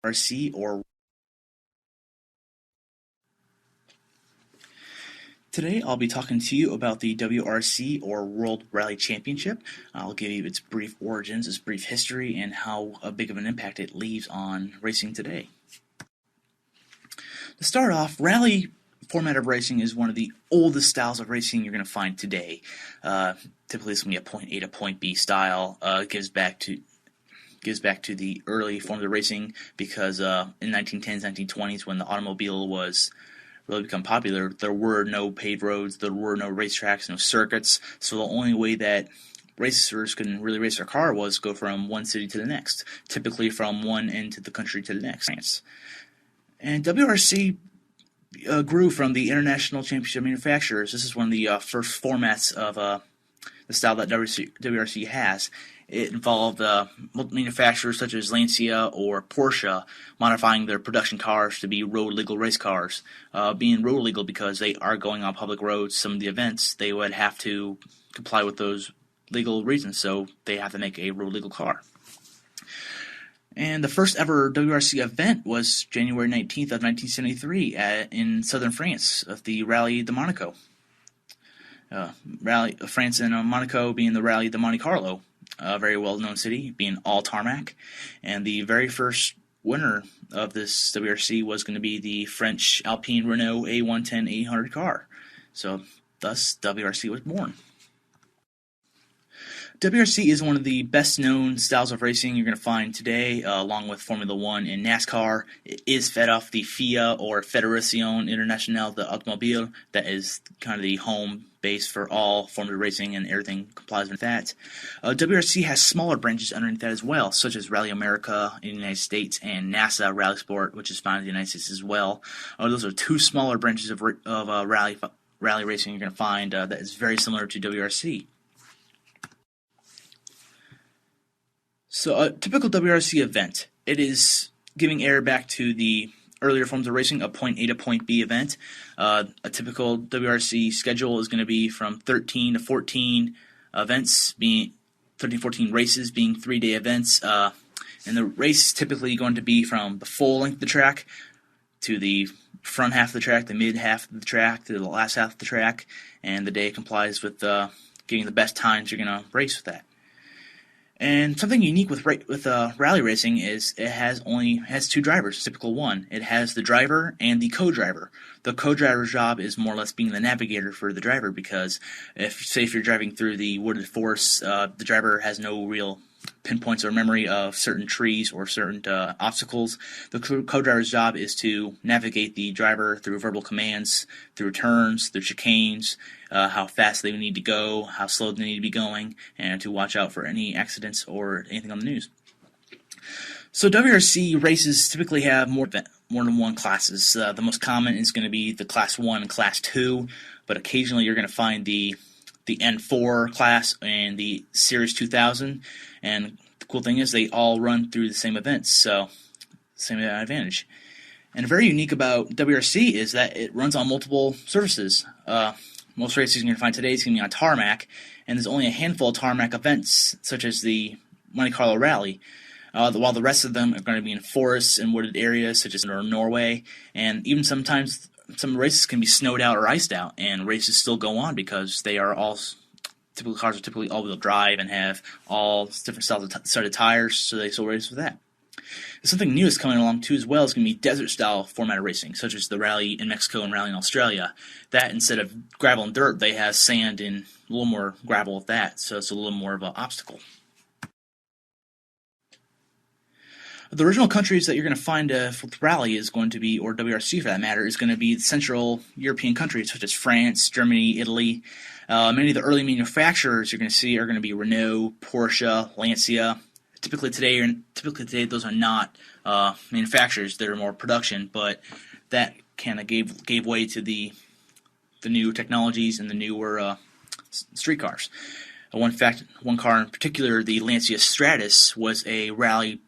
WRC or Today I'll be talking to you about the WRC or World Rally Championship. I'll give you its brief origins, its brief history, and how big of an impact it leaves on racing today. To start off, rally format of racing is one of the oldest styles of racing you're going to find today. Typically it's going to be a point A to point B style. It gives back to the early forms of racing because in 1910s, 1920s, when the automobile was really become popular, there were no paved roads, there were no racetracks, no circuits, so the only way that racers could really race their car was go from one city to the next, typically from one end of the country to the next. And WRC grew from the International Championship Manufacturers. This is one of the first formats of the style that WRC has. It involved manufacturers such as Lancia or Porsche modifying their production cars to be road legal race cars. Being road legal because they are going on public roads, some of the events, they would have to comply with those legal reasons, so they have to make a road legal car. And the first ever WRC event was January 19th of 1973 in southern France of the Rallye de Monaco. France and Monaco being the Rallye de Monte Carlo, a very well-known city, being all tarmac. And the very first winner of this WRC was going to be the French Alpine Renault A110 800 car. So thus WRC was born. WRC is one of the best-known styles of racing you're going to find today, along with Formula One and NASCAR. It is fed off the FIA, or Fédération Internationale de l'Automobile. That is kind of the home base for all forms of racing, and everything complies with that. WRC has smaller branches underneath that as well, such as Rally America in the United States and NASA Rally Sport, which is found in the United States as well. Those are two smaller branches of rally racing you're going to find that is very similar to WRC. So a typical WRC event, it is giving air back to the earlier forms of racing, a point A to point B event. A typical WRC schedule is going to be from 13 to 14 events, being 13, 14 races being 3-day events. And the race is typically going to be from the full length of the track to the front half of the track, the mid half of the track, to the last half of the track, and the day complies with getting the best times you're going to race with that. And something unique with rally racing is it has two drivers, typical one. It has the driver and the co-driver. The co-driver's job is more or less being the navigator for the driver, because if you're driving through the wooded forest, the driver has no real pinpoints or memory of certain trees or certain obstacles. The co-driver's job is to navigate the driver through verbal commands, through turns, through chicanes, how fast they need to go, how slow they need to be going, and to watch out for any accidents or anything on the news. So WRC races typically have more than one classes. The most common is going to be the Class 1 and Class 2, but occasionally you're going to find the N4 class and the Series 2000, and the cool thing is they all run through the same events, so same advantage. And very unique about WRC is that it runs on multiple surfaces. Most races you're going to find today is going to be on tarmac, and there's only a handful of tarmac events, such as the Monte Carlo Rally, while the rest of them are going to be in forests and wooded areas, such as in Norway, and even sometimes some races can be snowed out or iced out, and races still go on because they are all cars are typically all-wheel drive and have all different styles of set of tires, so they still race with that. Something new is coming along too as well is going to be desert-style format of racing, such as the rally in Mexico and rally in Australia. That instead of gravel and dirt, they have sand and a little more gravel with that, so it's a little more of an obstacle. The original countries that you're going to find for the rally is going to be, or WRC for that matter, is going to be Central European countries such as France, Germany, Italy. Many of the early manufacturers you're going to see are going to be Renault, Porsche, Lancia. Typically today, those are not manufacturers; they're more production. But that kind of gave way to the new technologies and the newer street cars. One car in particular, the Lancia Stratus, was a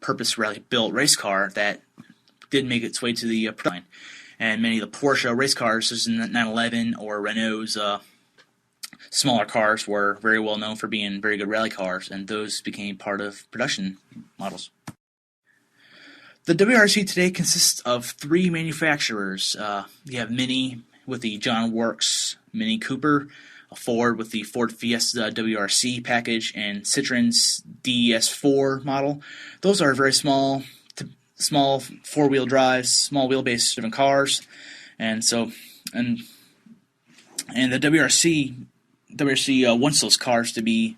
purpose rally-built race car that did make its way to the production line. And many of the Porsche race cars, such as the 911 or Renault's smaller cars, were very well known for being very good rally cars, and those became part of production models. The WRC today consists of 3 manufacturers. You have Mini with the John Works Mini Cooper, Ford with the Ford Fiesta WRC package, and Citroen's DS4 model. Those are very small 4-wheel drives, small wheelbase driven cars, and the WRC wants those cars to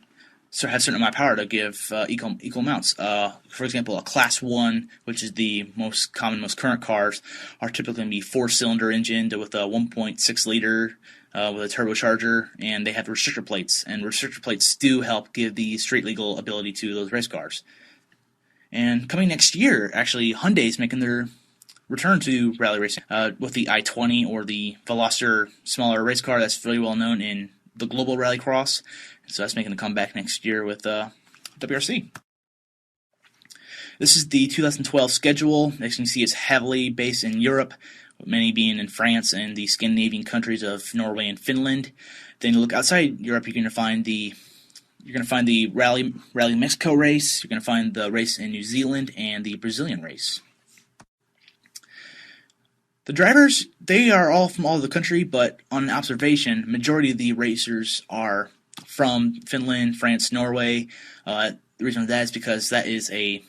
have a certain amount of power to give equal amounts. For example, a Class 1, which is the most current cars, are typically going to be 4-cylinder engine with a 1.6 liter with a turbocharger, and they have restrictor plates. And restrictor plates do help give the street legal ability to those race cars. And coming next year, actually, Hyundai's making their return to rally racing with the i20 or the Veloster smaller race car that's really well known in the global rallycross. So that's making a comeback next year with WRC. This is the 2012 schedule. As you can see, it's heavily based in Europe, with many being in France and the Scandinavian countries of Norway and Finland. Then you look outside Europe, you're going to find the Rally Mexico race. You're going to find the race in New Zealand and the Brazilian race. The drivers, they are all from all over the country, but on observation, majority of the racers are from Finland, France, Norway. The reason for that is because that is a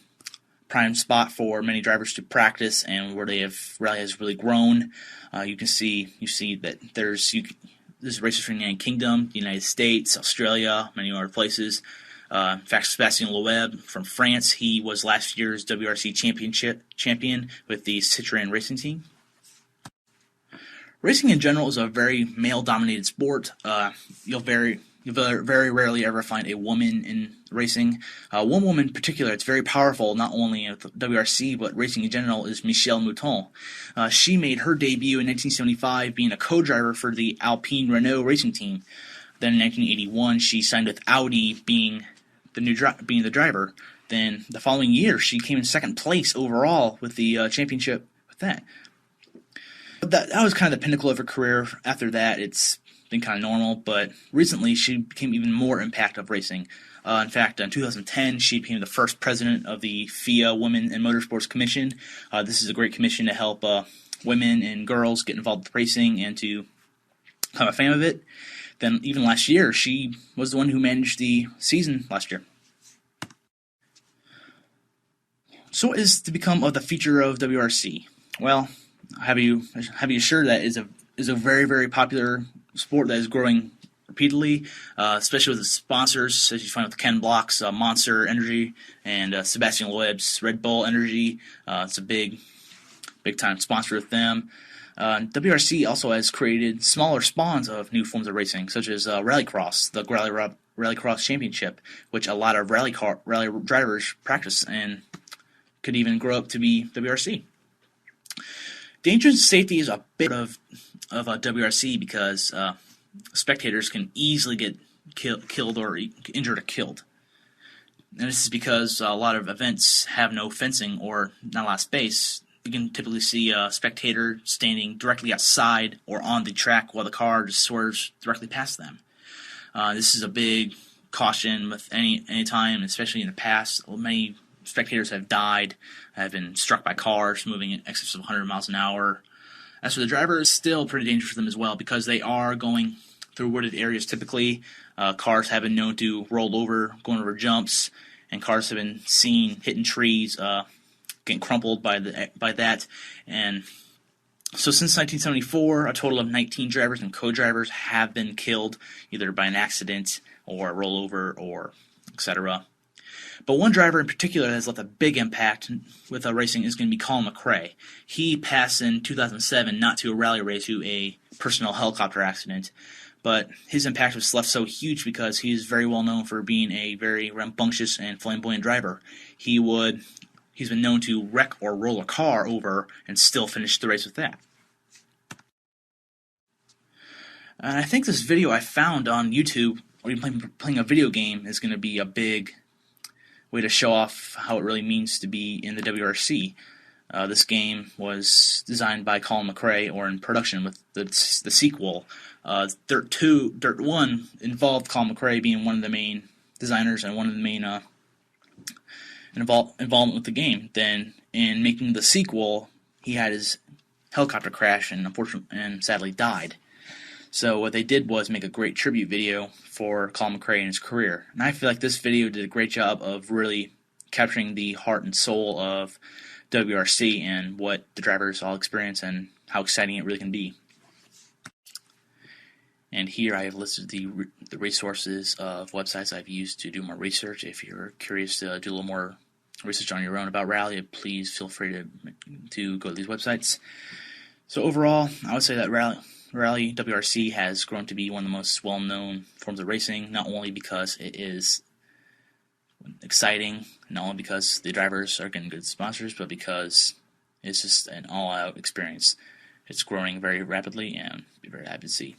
prime spot for many drivers to practice, and where rally has really grown. You see that there's racers from the United Kingdom, the United States, Australia, many other places. In fact, Sébastien Loeb from France, he was last year's WRC champion with the Citroën racing team. Racing in general is a very male-dominated sport. You'll very rarely ever find a woman in racing. One woman in particular that's very powerful, not only at the WRC, but racing in general, is Michèle Mouton. She made her debut in 1975 being a co-driver for the Alpine Renault racing team. Then in 1981, she signed with Audi being the driver. Then the following year, she came in second place overall with the championship with that. That was kind of the pinnacle of her career. After that, it's been kind of normal, but recently she became even more impact of racing. In fact, in 2010, she became the first president of the FIA Women in Motorsports Commission. This is a great commission to help women and girls get involved with racing and to become a fan of it. Then even last year, she was the one who managed the season last year. So what is to become of the future of WRC? Well, have you assured that is a very, very popular sport that is growing repeatedly, especially with the sponsors, as you find with Ken Block's Monster Energy and Sébastien Loeb's Red Bull Energy. It's a big time sponsor with them. WRC also has created smaller spawns of new forms of racing, such as Rallycross, the Rallycross Championship, which a lot of rally drivers practice and could even grow up to be WRC. Danger and safety is a bit of WRC because spectators can easily get killed or injured or killed. And this is because a lot of events have no fencing or not a lot of space. You can typically see a spectator standing directly outside or on the track while the car just swerves directly past them. This is a big caution with any time, especially in the past. Many spectators have died, have been struck by cars moving in excess of 100 miles an hour. As for the driver, it's still pretty dangerous for them as well because they are going through wooded areas typically. Cars have been known to roll over, going over jumps, and cars have been seen hitting trees, getting crumpled by that. And so since 1974, a total of 19 drivers and co-drivers have been killed either by an accident or a rollover or etc. But one driver in particular that has left a big impact with racing is going to be Colin McRae. He passed in 2007 not to a rally race, to a personal helicopter accident. But his impact was left so huge because he is very well known for being a very rambunctious and flamboyant driver. He's been known to wreck or roll a car over and still finish the race with that. And I think this video I found on YouTube, or you're playing a video game, is going to be a big way to show off how it really means to be in the WRC. This game was designed by Colin McRae, or in production with the sequel. Dirt 1 involved Colin McRae being one of the main designers and one of the main involvement with the game. Then in making the sequel, he had his helicopter crash and sadly died. So what they did was make a great tribute video for Colin McRae and his career. And I feel like this video did a great job of really capturing the heart and soul of WRC and what the drivers all experience and how exciting it really can be. And here I have listed the resources of websites I've used to do more research. If you're curious to do a little more research on your own about rally, please feel free to go to these websites. So overall, I would say that Rally WRC has grown to be one of the most well-known forms of racing, not only because it is exciting, not only because the drivers are getting good sponsors, but because it's just an all-out experience. It's growing very rapidly and be very happy to see.